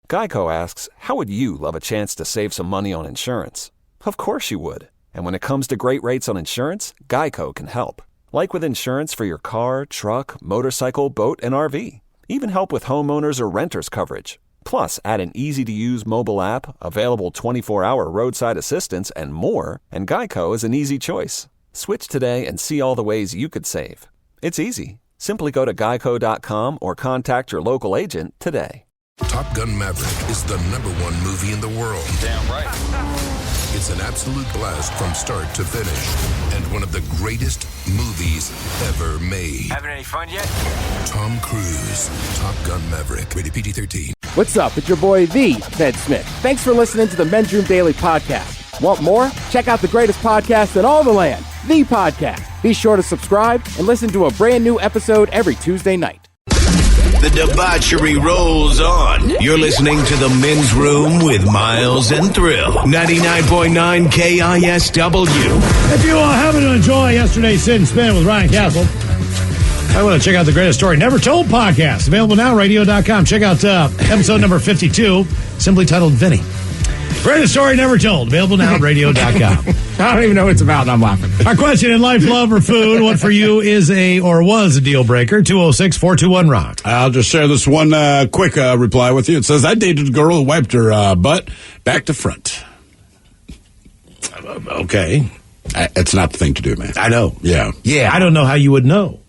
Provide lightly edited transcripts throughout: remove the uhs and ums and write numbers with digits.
Geico asks, how would you love a chance to save some money on insurance? Of course you would. And when it comes to great rates on insurance, Geico can help. Like with insurance for your car, truck, motorcycle, boat, and RV. Even help with homeowners or renters coverage. Plus, add an easy-to-use mobile app, available 24-hour roadside assistance, and more, and Geico is an easy choice. Switch today and see all the ways you could save. It's easy. Simply go to geico.com or contact your local agent today. Top Gun Maverick is the #1 movie in the world. Damn right. It's an absolute blast from start to finish, and one of the greatest movies ever made. Having any fun yet? Tom Cruise, Top Gun Maverick, rated PG-13. What's up? It's your boy, the Ted Smith. Thanks for listening to the Men's Room Daily Podcast. Want more? Check out the greatest podcast in all the land, The Podcast. Be sure to subscribe and listen to a brand new episode every Tuesday night. The debauchery rolls on. You're listening to The Men's Room with Miles and Thrill. 99.9 KISW. If you happen to enjoy yesterday's Sit and Spin with Ryan Castle, I want to check out the Greatest Story Never Told podcast. Available now, radio.com. Check out episode number 52, simply titled Vinny. Greatest Story Never Told. Available now, radio.com. I don't even know what it's about, and I'm laughing. Our question in life, love, or food, what for you is was a deal breaker? 206-421-ROCK. I'll just share this one quick reply with you. It says, I dated a girl who wiped her butt back to front. Okay. It's not the thing to do, man. I know. Yeah. Yeah, I don't know how you would know.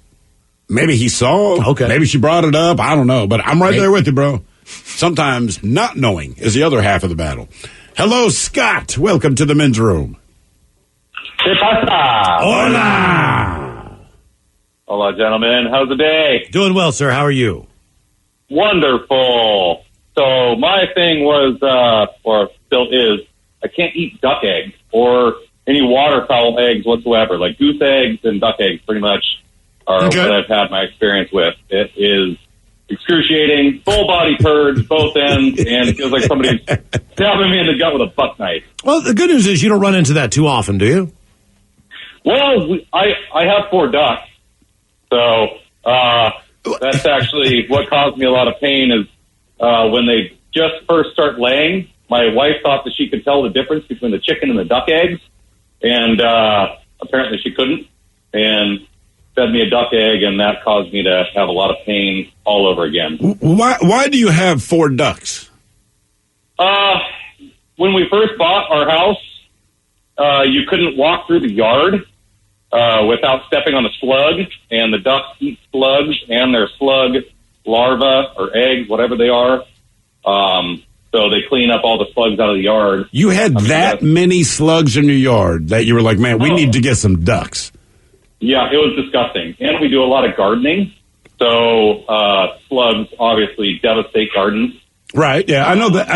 Maybe he saw. Okay. Maybe she brought it up. I don't know. But I'm right there with you, bro. Sometimes not knowing is the other half of the battle. Hello, Scott. Welcome to the Men's Room. ¿Qué pasa? Hola. Hola, gentlemen. How's the day? Doing well, sir. How are you? Wonderful. So my thing was, or still is, I can't eat duck eggs or any waterfowl eggs whatsoever. Like goose eggs and duck eggs pretty much are what I've had my experience with. It is excruciating, full body purge, both ends, and it feels like somebody's stabbing me in the gut with a buck knife. Well, the good news is you don't run into that too often, do you? Well, I have 4 ducks, so that's actually what caused me a lot of pain is when they just first start laying, my wife thought that she could tell the difference between the chicken and the duck eggs, and apparently she couldn't, and fed me a duck egg, and that caused me to have a lot of pain all over again. Why do you have 4 ducks? When we first bought our house, you couldn't walk through the yard without stepping on a slug, and the ducks eat slugs and their slug larvae or eggs, whatever they are. So they clean up all the slugs out of the yard. You had that many slugs in your yard that you were like, man, we need to get some ducks. Yeah, it was disgusting. And we do a lot of gardening, so slugs obviously devastate gardens. Right, yeah, I know that.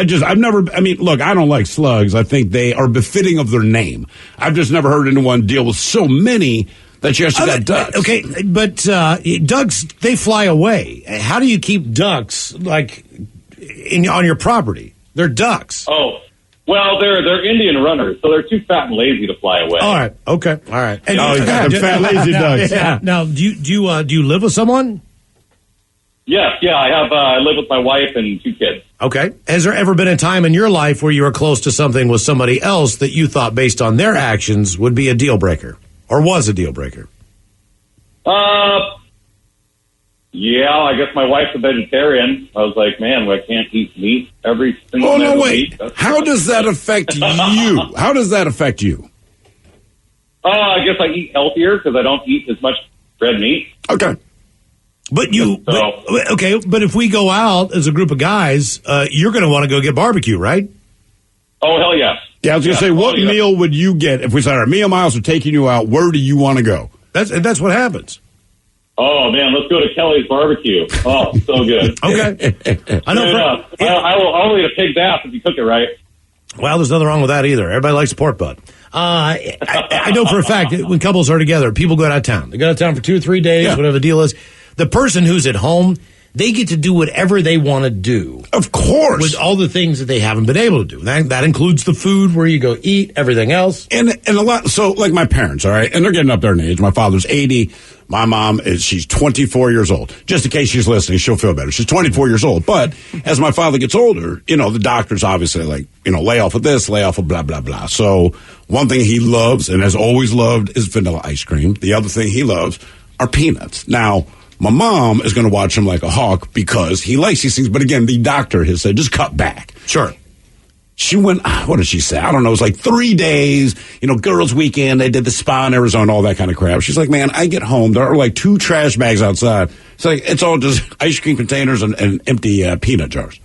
Look, I don't like slugs. I think they are befitting of their name. I've just never heard anyone deal with so many that you actually got ducks. Okay, but ducks, they fly away. How do you keep ducks, like, on your property? They're ducks. Oh, well, they're Indian runners, so they're too fat and lazy to fly away. All right, okay, all right. And you got them fat, lazy ducks. Yeah. Now, do you live with someone? Yes, yeah, I live with my wife and 2 kids. Okay. Has there ever been a time in your life where you were close to something with somebody else that you thought, based on their actions, would be a deal breaker or was a deal breaker? Yeah, I guess my wife's a vegetarian. I was like, man, I can't eat meat every single day. Oh, no, wait. How does that affect you? How does that affect you? I guess I eat healthier because I don't eat as much red meat. Okay. But but if we go out as a group of guys, you're going to want to go get barbecue, right? Oh, hell yes. Yeah, I was going to say, what meal would you get if we said our meal miles are taking you out? Where do you want to go? That's what happens. Oh, man, let's go to Kelly's Barbecue. Oh, so good. Okay. I know. I'll eat a pig's ass if you cook it right. Well, there's nothing wrong with that either. Everybody likes pork butt. I know for a fact that when couples are together, people go out of town. They go out of town for 2 or 3 days, whatever the deal is. The person who's at home, they get to do whatever they want to do. Of course. With all the things that they haven't been able to do. That includes the food, where you go eat, everything else. And a lot, so like my parents, all right, and they're getting up there in age. My father's 80. My mom she's 24 years old. Just in case she's listening, she'll feel better. She's 24 years old. But as my father gets older, the doctors obviously lay off of this, lay off of blah, blah, blah. So one thing he loves and has always loved is vanilla ice cream. The other thing he loves are peanuts. Now, my mom is going to watch him like a hawk because he likes these things. But again, the doctor has said, just cut back. Sure. She went, what did she say? I don't know. It was like 3 days, girls' weekend. They did the spa in Arizona, all that kind of crap. She's like, man, I get home. There are like 2 trash bags outside. It's like, it's all just ice cream containers and empty peanut jars.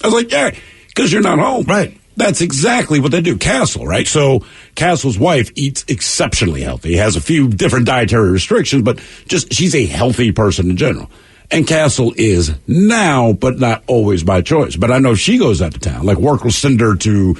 I was like, yeah, because you're not home. Right. That's exactly what they do. Castle, right? So Castle's wife eats exceptionally healthy. Has a few different dietary restrictions, but just she's a healthy person in general. And Castle is now, but not always by choice. But I know she goes out of town. Like work will send her to,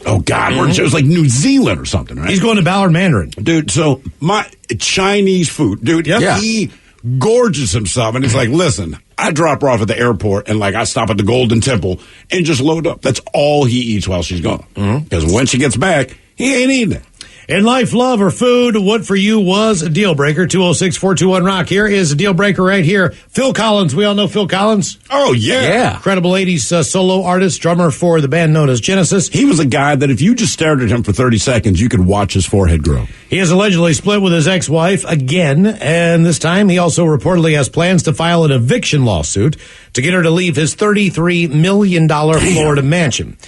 it was like New Zealand or something, right? He's going to Ballard Mandarin. Dude, so my Chinese food, dude, he gorges himself. And he's like, listen, I drop her off at the airport and I stop at the Golden Temple and just load up. That's all he eats while she's gone. Because when she gets back, he ain't eating it. In life, love, or food, what for you was a deal breaker? 206-421-ROCK. Here is a deal breaker right here. Phil Collins. We all know Phil Collins. Oh, yeah. Incredible 80s solo artist, drummer for the band known as Genesis. He was a guy that if you just stared at him for 30 seconds, you could watch his forehead grow. He has allegedly split with his ex-wife again, and this time he also reportedly has plans to file an eviction lawsuit to get her to leave his $33 million Florida mansion.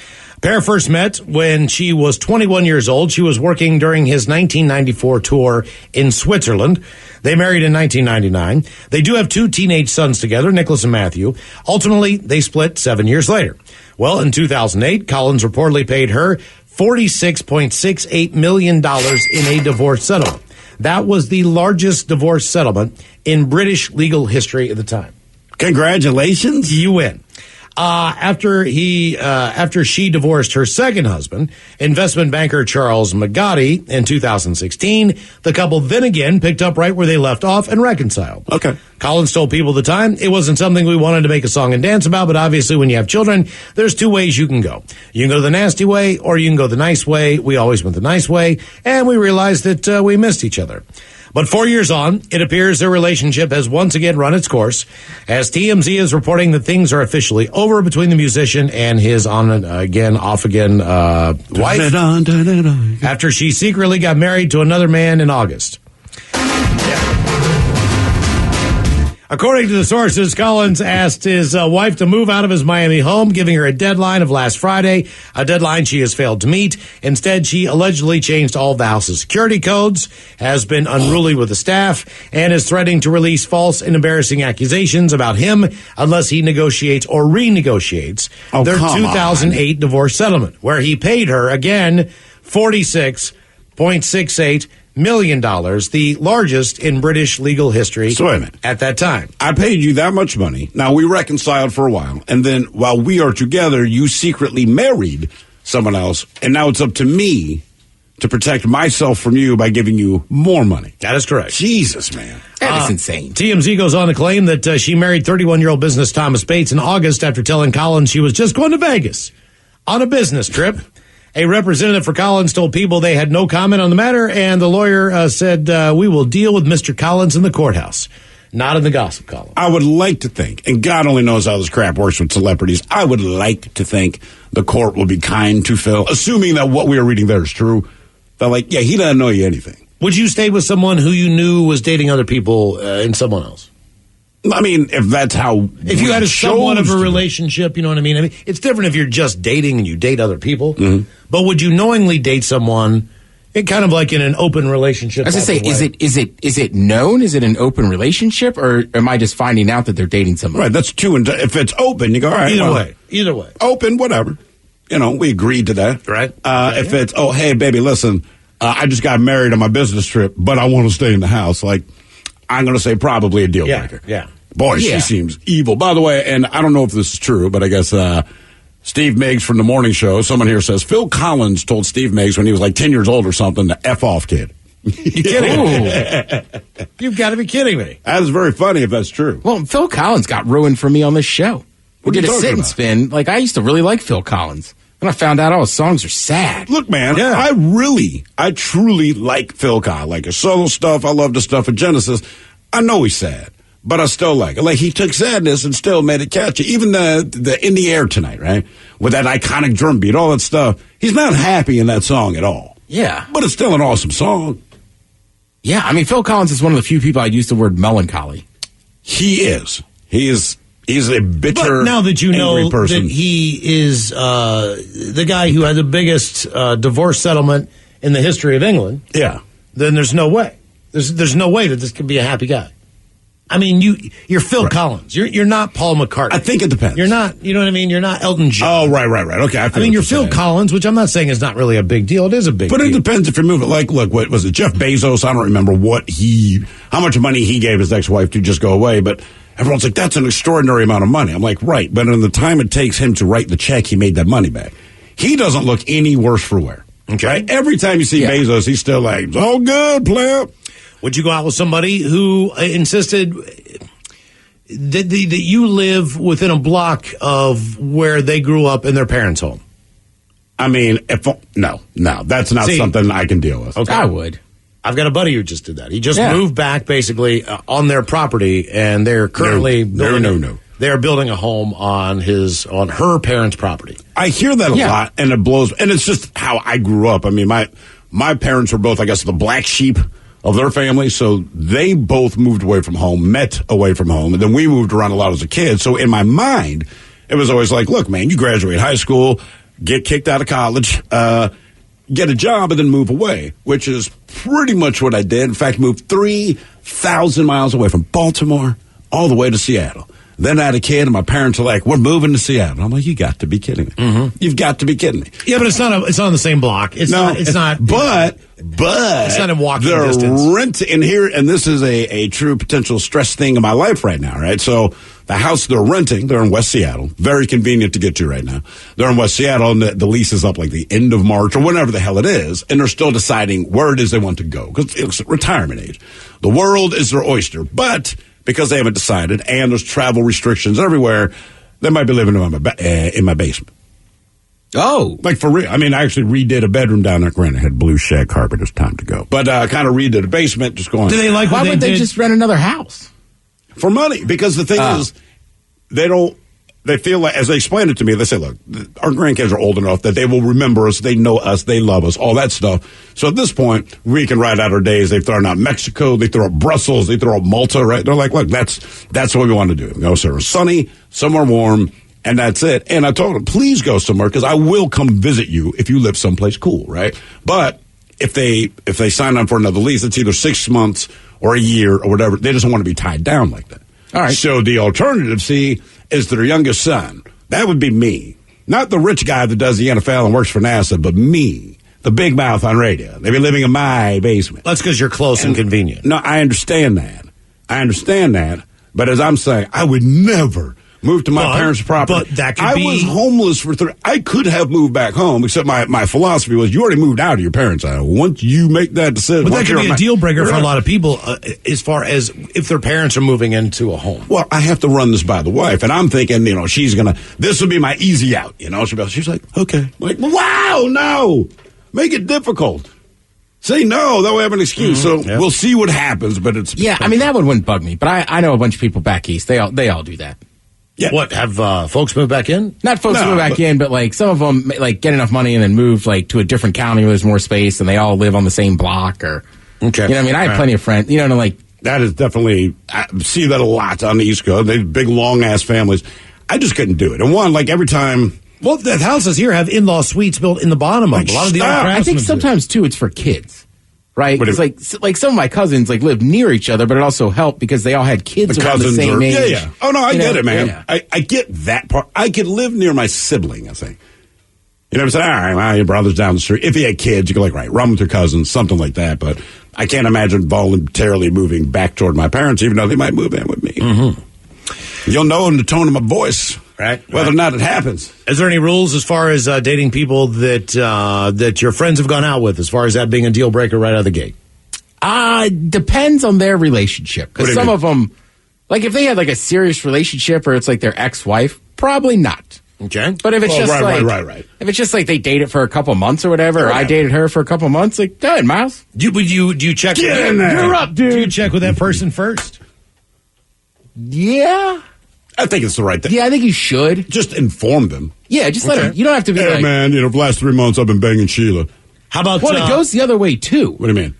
Pair first met when she was 21 years old. She was working during his 1994 tour in Switzerland. They married in 1999. They do have 2 teenage sons together, Nicholas and Matthew. Ultimately, they split 7 years later. Well, in 2008, Collins reportedly paid her $46.68 million in a divorce settlement. That was the largest divorce settlement in British legal history at the time. Congratulations. You win. After she divorced her second husband, investment banker Charles Magotti, in 2016, the couple then again picked up right where they left off and reconciled. Okay. Collins told people at the time, it wasn't something we wanted to make a song and dance about, but obviously when you have children, there's 2 ways you can go. You can go the nasty way or you can go the nice way. We always went the nice way, and we realized that we missed each other. But 4 years on, it appears their relationship has once again run its course, as TMZ is reporting that things are officially over between the musician and his on-again, off-again wife after she secretly got married to another man in August. According to the sources, Collins asked his wife to move out of his Miami home, giving her a deadline of last Friday, a deadline she has failed to meet. Instead, she allegedly changed all the house's security codes, has been unruly with the staff, and is threatening to release false and embarrassing accusations about him unless he negotiates or renegotiates their 2008 divorce settlement, where he paid her, again, $46.68 million, the largest in British legal history at that time. I paid you that much money. Now, we reconciled for a while, and then while we are together, you secretly married someone else, and now it's up to me to protect myself from you by giving you more money. That is correct. Jesus, man. That is insane. TMZ goes on to claim that she married 31-year-old business Thomas Bates in August after telling Collins she was just going to Vegas on a business trip. A representative for Collins told people they had no comment on the matter, and the lawyer said, we will deal with Mr. Collins in the courthouse, not in the gossip column. I would like to think, and God only knows how this crap works with celebrities, I would like to think the court will be kind to Phil, assuming that what we are reading there is true. They're like, yeah, he doesn't know you anything. Would you stay with someone who you knew was dating other people and someone else? I mean, if that's how... If you had somewhat of a relationship, you know what I mean? I mean, it's different if you're just dating and you date other people. Mm-hmm. But would you knowingly date someone, kind of like in an open relationship? I was going to say, is it known? Is it an open relationship? Or am I just finding out that they're dating someone? Right, that's two. If it's open, you go, all right. Either way. Open, whatever. We agreed to that. Right. If it's, oh, hey, baby, listen, I just got married on my business trip, but I want to stay in the house. Like, I'm going to say probably a deal breaker. Yeah. Boy, she seems evil. By the way, and I don't know if this is true, but I guess Steve Miggs from The Morning Show, someone here says, Phil Collins told Steve Miggs when he was like 10 years old or something to F off, kid. You kidding me? You've got to be kidding me. That is very funny if that's true. Well, Phil Collins got ruined for me on this show. What We are did you a talking sit and about? spin. Like, I used to really like Phil Collins. And I found out all his songs are sad. Look, man, Yeah. I truly like Phil Collins. Like his solo stuff. I love the stuff of Genesis. I know he's sad, but I still like it. Like he took sadness and still made it catchy. Even the In the Air Tonight, right? With that iconic drum beat, all that stuff. He's not happy in that song at all. Yeah. But it's still an awesome song. Yeah, I mean, Phil Collins is one of the few people I'd use the word melancholy. He is. He's a bitter, But now that you know angry person. that he is the guy who had the biggest divorce settlement in the history of England, Yeah. then there's no way. There's no way that this could be a happy guy. I mean, you're Phil Collins. You're not Paul McCartney. I think it depends. You're not. You know what I mean? You're not Elton John. Oh, right. Okay. I mean, you're Phil Collins, which I'm not saying is not really a big deal. It is a big But deal. it depends if you're moving. Like, look, what was it? Jeff Bezos? I don't remember how much money he gave his ex-wife to just go away, but everyone's like, that's an extraordinary amount of money. I'm like, right. But in the time it takes him to write the check, he made that money back. He doesn't look any worse for wear. Okay. Right? Every time you see Yeah. Bezos, he's still like, it's all good, player. Would you go out with somebody who insisted that you live within a block of where they grew up in their parents' home? I mean, no, that's not See, something I can deal with. Okay. I would. I've got a buddy who just did that. He just Yeah. moved back basically on their property, and they're currently No. They're building a home on her parents' property. I hear that a Yeah. lot, and it blows. And it's just how I grew up. I mean, my parents were both, I guess, the black sheep of their family, so they both moved away from home, met away from home, and then we moved around a lot as a kid. So in my mind, it was always like, look, man, you graduate high school, get kicked out of college, get a job, and then move away, which is pretty much what I did. In fact, moved 3,000 miles away from Baltimore all the way to Seattle. Then I had a kid, and my parents are like, "We're moving to Seattle." I'm like, "You got to be kidding me! Mm-hmm. You've got to be kidding me!" Yeah, but it's not on the same block. It's not. But it's not in walking they're distance. renting here, and this is a true potential stress thing in my life right now, right? So the house they're renting, they're in West Seattle, very convenient to get to right now. They're in West Seattle, and the lease is up like the end of March or whatever the hell it is, and they're still deciding where it is they want to go because it's retirement age. The world is their oyster, but because they haven't decided, and there's travel restrictions everywhere, they might be living in my basement. Oh. Like for real. I mean, I actually redid a bedroom down there. Granted, it had blue shag carpet. It's time to go. But kind of redid a basement, just going. Do they like Why what they would they did? just rent another house? For money. Because the thing is, they feel like, as they explained it to me, they say, look, our grandkids are old enough that they will remember us, they know us, they love us, all that stuff. So at this point, we can ride out our days. They've thrown out Mexico, they throw out Brussels, they throw out Malta, right? They're like, look, that's what we want to do. Go somewhere sunny, somewhere warm, and that's it. And I told them, please go somewhere, because I will come visit you if you live someplace cool, right? But if they sign on for another lease, it's either 6 months or a year or whatever. They just don't want to be tied down like that. All right. So the alternative, is their youngest son. That would be me. Not the rich guy that does the NFL and works for NASA, but me, the big mouth on radio. They'd be living in my basement. That's because you're close and convenient. No, I understand that. But as I'm saying, I would never move to my parents' property. But that could I be. was homeless for I could have moved back home, except my philosophy was you already moved out of your parents' house. Once you make that decision. But that could be a deal breaker for a lot of of people as far as if their parents are moving into a home. Well, I have to run this by the wife, and I'm thinking, she's this will be my easy out, She's like, okay. I'm like, wow, no. Make it difficult. Say no, they'll have an excuse. So we'll see what happens, but it's... Yeah, I mean, that one wouldn't bug me, but I know a bunch of people back east. They all do that. Yeah. What, have folks moved back in? Not folks No, who move back in, but like some of them like get enough money and then move like to a different county where there's more space and they all live on the same block or... Okay. You know what I mean? I have plenty of friends, like... That is definitely... I see that a lot on the East Coast. They big, long-ass families. I just couldn't do it. And one, like every time... Well, the houses here have in-law suites built in the bottom of them. A lot of the old Stop. I think craftsmen do. sometimes, too, it's for kids. Right? What do Because like some of my cousins like lived near each other, but it also helped because they all had kids The around the cousins same are... age. Yeah. Oh, no, I get it, man. Yeah. I get that part. I could live near my sibling, I think. You know what I'm saying? All right, well, your brother's down the street. If he had kids, you could run with your cousins, something like that. But I can't imagine voluntarily moving back toward my parents, even though they might move in with me. Mm-hmm. You'll know in the tone of my voice, whether or not it happens. Is there any rules as far as dating people that your friends have gone out with, as far as that being a deal breaker right out of the gate? Depends on their relationship. Because some of them, like if they had like a serious relationship or it's like their ex-wife, probably not. Okay. But if it's just right. If it's just like they dated for a couple months or whatever, or I dated her for a couple months, like, go ahead, Miles. Do you check? Get in there. You're up, dude. Do you check with that person first? Yeah. I think it's the right thing. Yeah, I think you should. Just inform them. Yeah, just let them. You don't have to be Hey, like, man, for the last 3 months I've been banging Sheila. How about? well, it goes the other way too. What do you mean?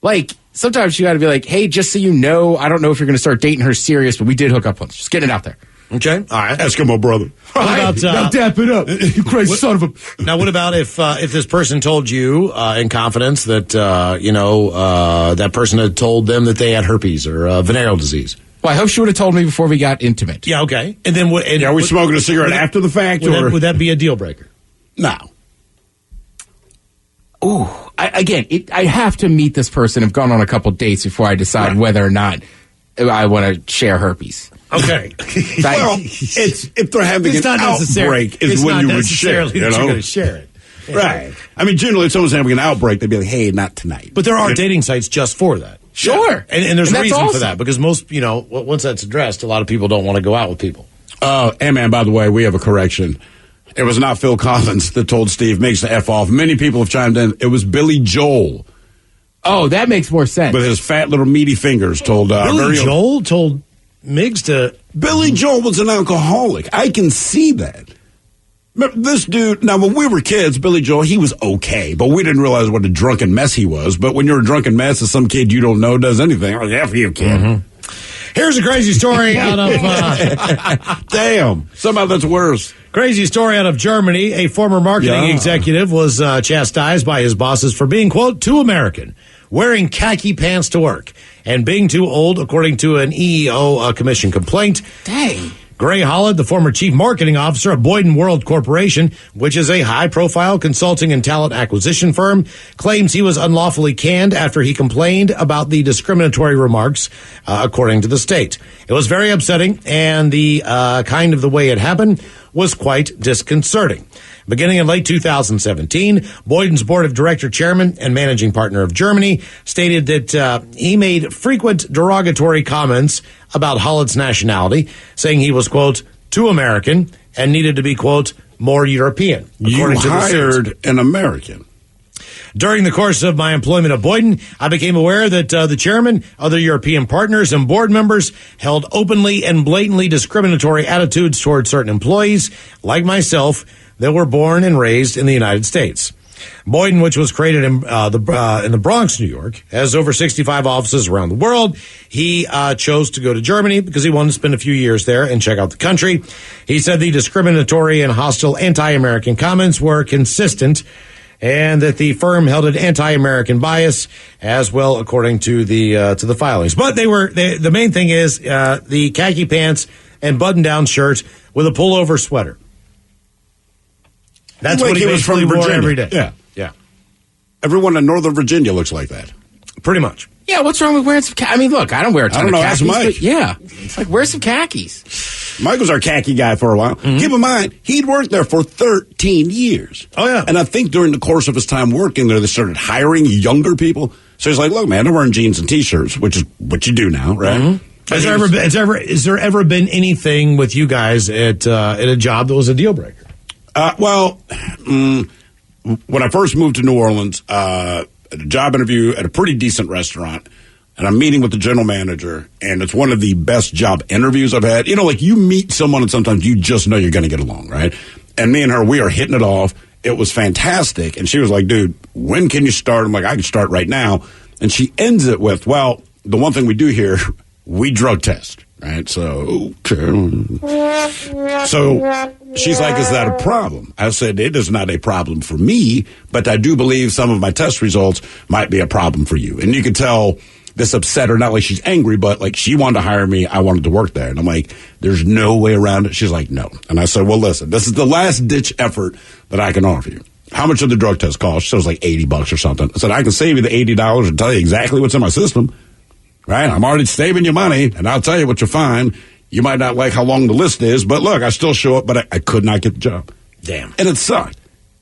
Like, sometimes you got to be like, hey, just so you know, I don't know if you're going to start dating her serious, but we did hook up once. Just getting it out there. Okay. All right. Eskimo brother. What about, now dap it up, you crazy son of a... Now, what about if this person told you in confidence that, that person had told them that they had herpes or venereal disease? Well, I hope she would have told me before we got intimate. Yeah, okay. And then what? Are we smoking a cigarette after the fact? Would that be a deal breaker? No. Ooh, I have to meet this person. I've gone on a couple dates before I decide whether or not I want to share herpes. Okay. Well, it's if they're having an outbreak is when you would share it. You're going to share it. Yeah. Right. I mean, generally, if someone's having an outbreak, they'd be like, hey, not tonight. But there are dating sites just for that. Sure. And there's a reason awesome for that because most, once that's addressed, a lot of people don't want to go out with people. Hey, man, by the way, we have a correction. It was not Phil Collins that told Steve Miggs to F off. Many people have chimed in. It was Billy Joel. Oh, that makes more sense. With his fat little meaty fingers told... Billy Joel told Miggs to... Billy Joel was an alcoholic. I can see that. Remember, this dude... Now, when we were kids, Billy Joel, he was okay, but we didn't realize what a drunken mess he was. But when you're a drunken mess and some kid you don't know does anything, like, F you, kid. Mm-hmm. Here's a crazy story out of... Damn. Somehow that's worse. Crazy story out of Germany. A former marketing executive was chastised by his bosses for being, quote, too American, wearing khaki pants to work, and being too old, according to an EEO commission complaint. Dang. Gray Holland, the former chief marketing officer of Boyden World Corporation, which is a high-profile consulting and talent acquisition firm, claims he was unlawfully canned after he complained about the discriminatory remarks, according to the state. It was very upsetting, and the kind of the way it happened was quite disconcerting. Beginning in late 2017, Boyden's board of director chairman and managing partner of Germany stated that he made frequent derogatory comments about Holland's nationality, saying he was, quote, too American and needed to be, quote, more European. You hired an American. During the course of my employment at Boyden, I became aware that the chairman, other European partners, and board members held openly and blatantly discriminatory attitudes toward certain employees, like myself, that were born and raised in the United States. Boyden, which was created in the Bronx, New York, has over 65 offices around the world. He chose to go to Germany because he wanted to spend a few years there and check out the country. He said the discriminatory and hostile anti-American comments were consistent, and that the firm held an anti-American bias as well, according to the filings. But the main thing is the khaki pants and button-down shirt with a pullover sweater. That's like what he was from wore Virginia. every day. Yeah. Everyone in Northern Virginia looks like that. Pretty much. Yeah, what's wrong with wearing some khakis? I mean, look, I don't wear a ton of khakis. Ask Mike. But yeah, it's like, wear some khakis. Mike was our khaki guy for a while. Mm-hmm. Keep in mind, he'd worked there for 13 years. Oh, yeah. And I think during the course of his time working there, they started hiring younger people. So he's like, look, man, I'm wearing jeans and T-shirts, which is what you do now, right? Mm-hmm. Has there ever been anything with you guys at a job that was a deal breaker? When I first moved to New Orleans, a job interview at a pretty decent restaurant, and I'm meeting with the general manager, and it's one of the best job interviews I've had. You know, like you meet someone and sometimes you just know you're going to get along, right? And me and her, we are hitting it off. It was fantastic. And she was like, dude, when can you start? I'm like, I can start right now. And she ends it with, well, the one thing we do here, we drug test. Right, so she's like, is that a problem? I said, it is not a problem for me, but I do believe some of my test results might be a problem for you. And you could tell this upset her, not like she's angry, but like she wanted to hire me, I wanted to work there. And I'm like, there's no way around it. She's like, no. And I said, well, listen, this is the last ditch effort that I can offer you. How much did the drug test cost? She said it was like $80 or something. I said, I can save you the $80 and tell you exactly what's in my system. Right? I'm already saving you money, and I'll tell you what you'll find. You might not like how long the list is, but look, I still show up, but I could not get the job. Damn. And it sucked.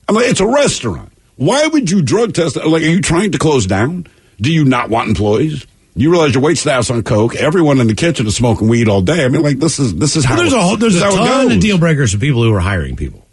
I'm like, it's a restaurant. Why would you drug test? Like, are you trying to close down? Do you not want employees? You realize your wait staff's on coke. Everyone in the kitchen is smoking weed all day. I mean, like this is how. There's a ton of deal breakers for people who are hiring people.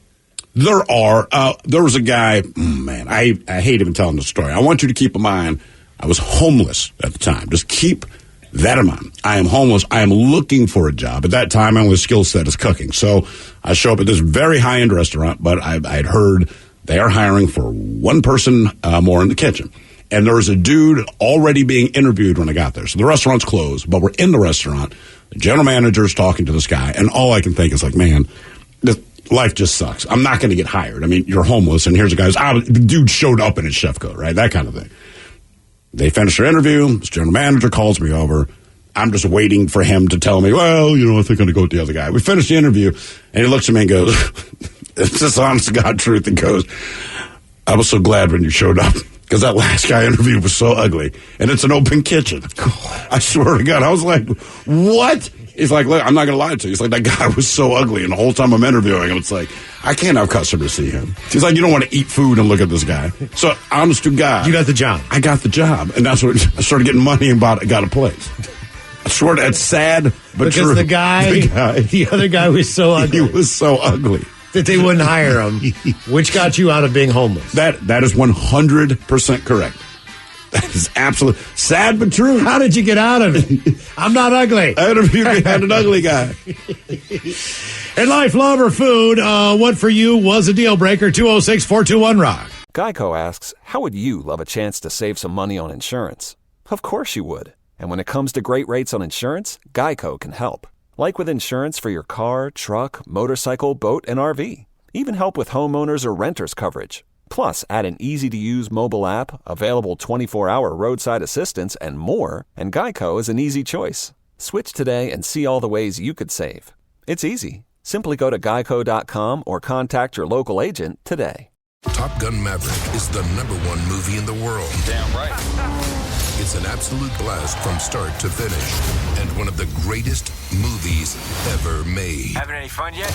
There are. There was a guy. Man, I hate even telling the story. I want you to keep in mind, I was homeless at the time. Just keep that in mind. I am homeless. I am looking for a job. At that time, my only skill set is cooking. So I show up at this very high end restaurant, but I'd heard they are hiring for one person more in the kitchen. And there was a dude already being interviewed when I got there. So the restaurant's closed, but we're in the restaurant. The general manager's talking to this guy, and all I can think is like, man, this life just sucks. I'm not going to get hired. I mean, you're homeless, and here's a guy the dude showed up in his chef coat, right? That kind of thing. They finish their interview. This general manager calls me over. I'm just waiting for him to tell me, well, I think I'm going to go with the other guy. We finish the interview, and he looks at me and goes, it's just honest to God truth, and goes, I was so glad when you showed up. Because that last guy interviewed was so ugly. And it's an open kitchen. I swear to God. I was like, what? He's like, look, I'm not going to lie to you. He's like, that guy was so ugly. And the whole time I'm interviewing him, it's like, I can't have customers see him. He's like, you don't want to eat food and look at this guy. So, honest to God. You got the job. I got the job. And that's what I started getting money and got a place. I swear that's sad, but because true. The other guy was so ugly. He was so ugly. That they wouldn't hire him, which got you out of being homeless. That is 100% correct. That is absolutely sad but true. How did you get out of it? I'm not ugly. I interviewed an ugly guy. In life, love, or food, what for you was a deal breaker? 206-421-ROCK. Geico asks, how would you love a chance to save some money on insurance? Of course you would. And when it comes to great rates on insurance, Geico can help. Like with insurance for your car, truck, motorcycle, boat, and RV. Even help with homeowners or renters coverage. Plus, add an easy-to-use mobile app, available 24-hour roadside assistance, and more, and Geico is an easy choice. Switch today and see all the ways you could save. It's easy. Simply go to geico.com or contact your local agent today. Top Gun Maverick is the #1 movie in the world. Damn right. It's an absolute blast from start to finish, and one of the greatest movies ever made. Having any fun yet?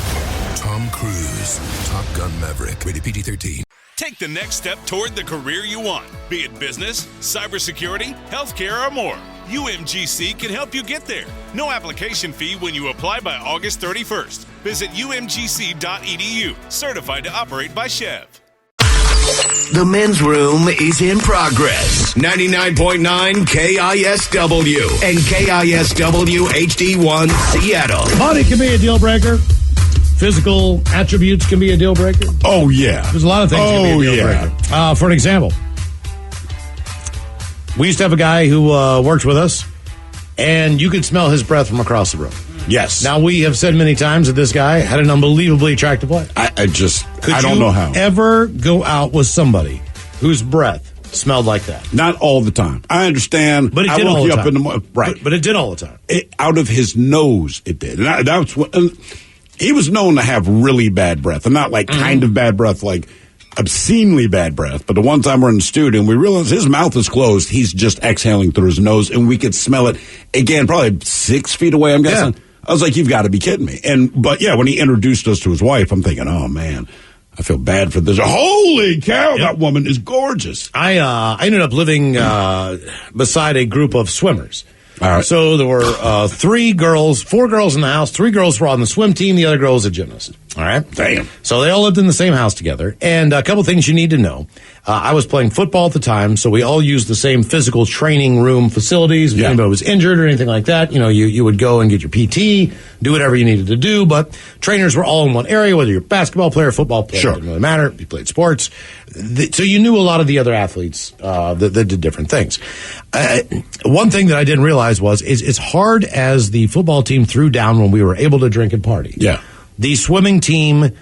Tom Cruise, Top Gun Maverick, rated PG-13. Take the next step toward the career you want, be it business, cybersecurity, healthcare, or more. UMGC can help you get there. No application fee when you apply by August 31st. Visit umgc.edu, certified to operate by Chev. The men's room is in progress. 99.9 KISW and KISW HD1 Seattle. Money can be a deal breaker. Physical attributes can be a deal breaker. Oh, yeah. There's a lot of things that can be a deal breaker. For an example, we used to have a guy who worked with us, and you could smell his breath from across the room. Yes. Now, we have said many times that this guy had an unbelievably attractive wife. I don't know how. Ever go out with somebody whose breath smelled like that? Not all the time. I understand. But it did all the time. Right. But it did all the time. Out of his nose, it did. And that's what. He was known to have really bad breath. And not like kind of bad breath, like obscenely bad breath. But the one time we're in the studio and we realized his mouth is closed, he's just exhaling through his nose, and we could smell it, again, probably 6 feet away, I'm guessing. Yeah. I was like, you've got to be kidding me. But yeah, when he introduced us to his wife, I'm thinking, oh, man, I feel bad for this. Holy cow, that woman is gorgeous. I ended up living beside a group of swimmers. All right. So there were 4 girls in the house. 3 girls were on the swim team. The other girl was a gymnast. All right. Damn. So they all lived in the same house together. And a couple things you need to know. I was playing football at the time, so we all used the same physical training room facilities. If anybody was injured or anything like that, you would go and get your PT, do whatever you needed to do. But trainers were all in one area, whether you're a basketball player, football player, it didn't really matter. You played sports. So you knew a lot of the other athletes that did different things. One thing that I didn't realize was as hard as the football team threw down when we were able to drink and party. Yeah. The swimming team,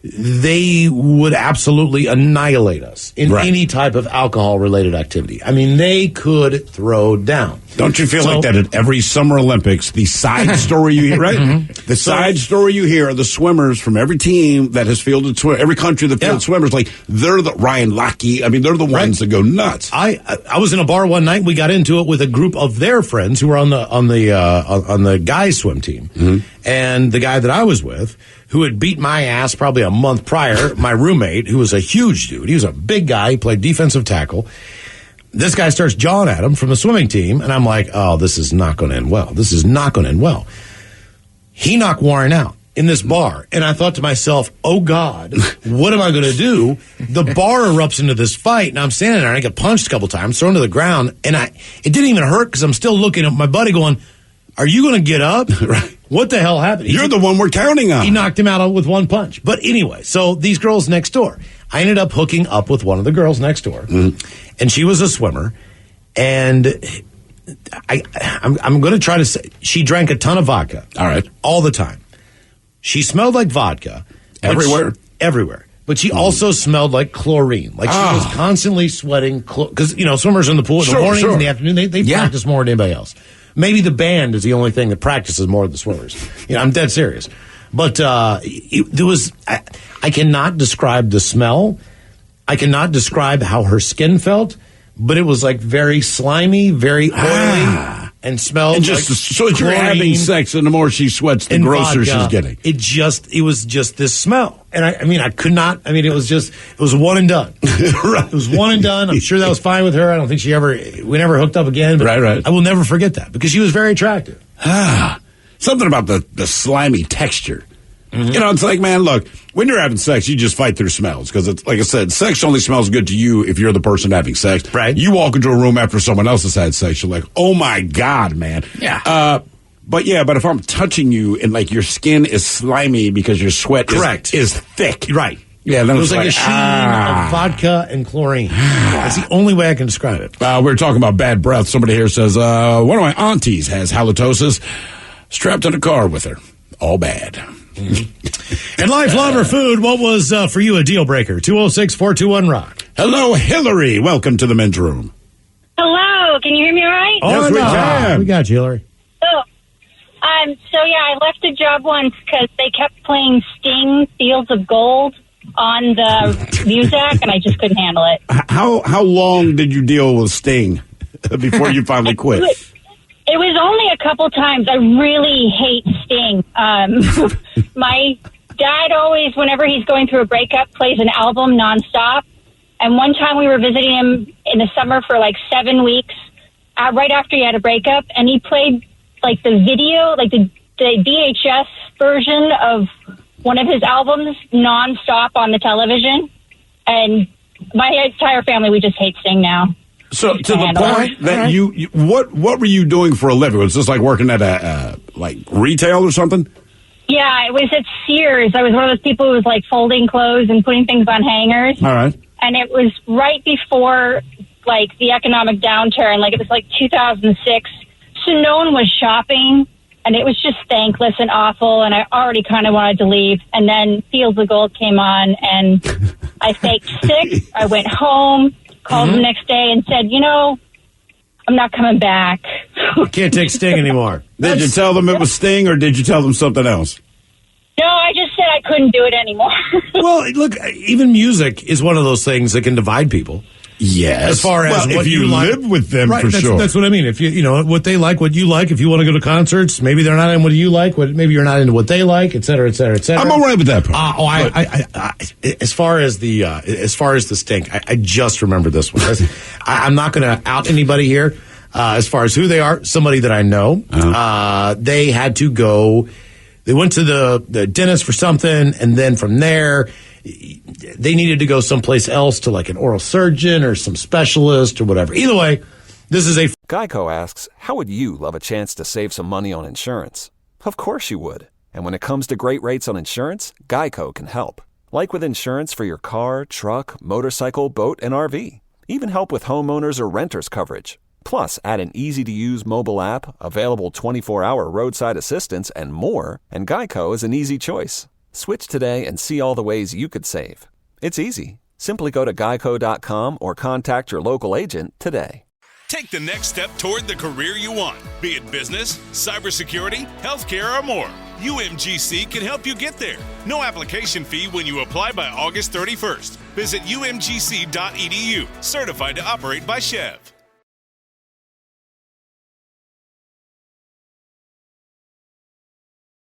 they would absolutely annihilate us in any type of alcohol-related activity. I mean, they could throw down. Don't you feel like that at every Summer Olympics, the side story you hear, right? Mm-hmm. The side story you hear are the swimmers from every team that has fielded every country that fielded swimmers, like they're the Ryan Lochte. I mean, they're the ones that go nuts. I was in a bar one night. We got into it with a group of their friends who were on the guys swim team, and the guy that I was with, who had beat my ass probably a month prior, my roommate, who was a huge dude. He was a big guy. He played defensive tackle. this guy starts jawing at him from the swimming team, and I'm like, oh, this is not going to end well. This is not going to end well. He knocked Warren out in this bar, and I thought to myself, oh, God, what am I going to do? The bar erupts into this fight, and I'm standing there, and I get punched a couple times, thrown to the ground, and it didn't even hurt because I'm still looking at my buddy going, are you going to get up? Right. What the hell happened? You're the one we're counting on. He knocked him out with one punch. But anyway, so these girls next door, I ended up hooking up with one of the girls next door, and she was a swimmer, and I'm going to try to say she drank a ton of vodka. All right. All the time. She smelled like vodka. Everywhere. But she also smelled like chlorine. Like she was constantly sweating. Because, swimmers in the pool in the morning, in the afternoon, they practice more than anybody else. Maybe the band is the only thing that practices more than the swimmers. I'm dead serious. But there was, I cannot describe the smell. I cannot describe how her skin felt. But it was like very slimy, very oily. And smelled and like so you're having sex, and the more she sweats, the grosser she's getting. It was just this smell, and I could not. It was one and done. Right. It was one and done. I'm sure that was fine with her. I don't think we never hooked up again. But right. I will never forget that because she was very attractive. Something about the slimy texture. Mm-hmm. It's like, man, look, when you're having sex, you just fight through smells because it's like I said, sex only smells good to you if you're the person having sex. Right. You walk into a room after someone else has had sex, you're like, oh my God, man. Yeah. But if I'm touching you and like your skin is slimy because your sweat is thick. Right. Yeah, then it was like a sheen of vodka and chlorine. That's the only way I can describe it. We were talking about bad breath. Somebody here says, one of my aunties has halitosis, strapped in a car with her. All bad. In life, love, or food, what was for you a deal breaker? 206-421-ROCK. Hello, Hillary. Welcome to the men's room. Hello. Can you hear me all right? Oh, yes, we can. We got you, Hillary. I left a job once because they kept playing Sting, Fields of Gold on the music, and I just couldn't handle it. How long did you deal with Sting before you finally quit? It was only a couple times. I really hate Sting. My dad always, whenever he's going through a breakup, plays an album nonstop. And one time we were visiting him in the summer for like 7 weeks, right after he had a breakup, and he played like the video, like the VHS version of one of his albums nonstop on the television. And my entire family, we just hate Sting now. So to the point that you what were you doing for a living? Was this like working at a like retail or something? Yeah, it was at Sears. I was one of those people who was like folding clothes and putting things on hangers. All right. And it was right before like the economic downturn. Like it was like 2006. So no one was shopping, and it was just thankless and awful. And I already kind of wanted to leave. And then Fields of Gold came on, and I faked sick. I went home. Called the next day and said, I'm not coming back. You can't take Sting anymore. Did you tell them it was Sting, or did you tell them something else? No, I just said I couldn't do it anymore. Well, look, even music is one of those things that can divide people. Yes. As far as what if you like, live with them, right, for sure. That's what I mean. If what they like, what you like, if you want to go to concerts, maybe they're not into what you like, maybe you're not into what they like, et cetera, et cetera, et cetera. I'm all right with that part. I as far as the stink, I just remember this one. I'm not going to out anybody here. As far as who they are, somebody that I know, they had to go. They went to the dentist for something, and then from there, they needed to go someplace else to like an oral surgeon or some specialist or whatever. Either way, this is a... Geico asks, how would you love a chance to save some money on insurance? Of course you would. And when it comes to great rates on insurance, Geico can help. Like with insurance for your car, truck, motorcycle, boat, and RV. Even help with homeowners or renters coverage. Plus, add an easy-to-use mobile app, available 24-hour roadside assistance, and more, and Geico is an easy choice. Switch today and see all the ways you could save. It's easy. Simply go to geico.com or contact your local agent today. Take the next step toward the career you want, be it business, cybersecurity, healthcare, or more. UMGC can help you get there. No application fee when you apply by August 31st. Visit umgc.edu, certified to operate by Chev.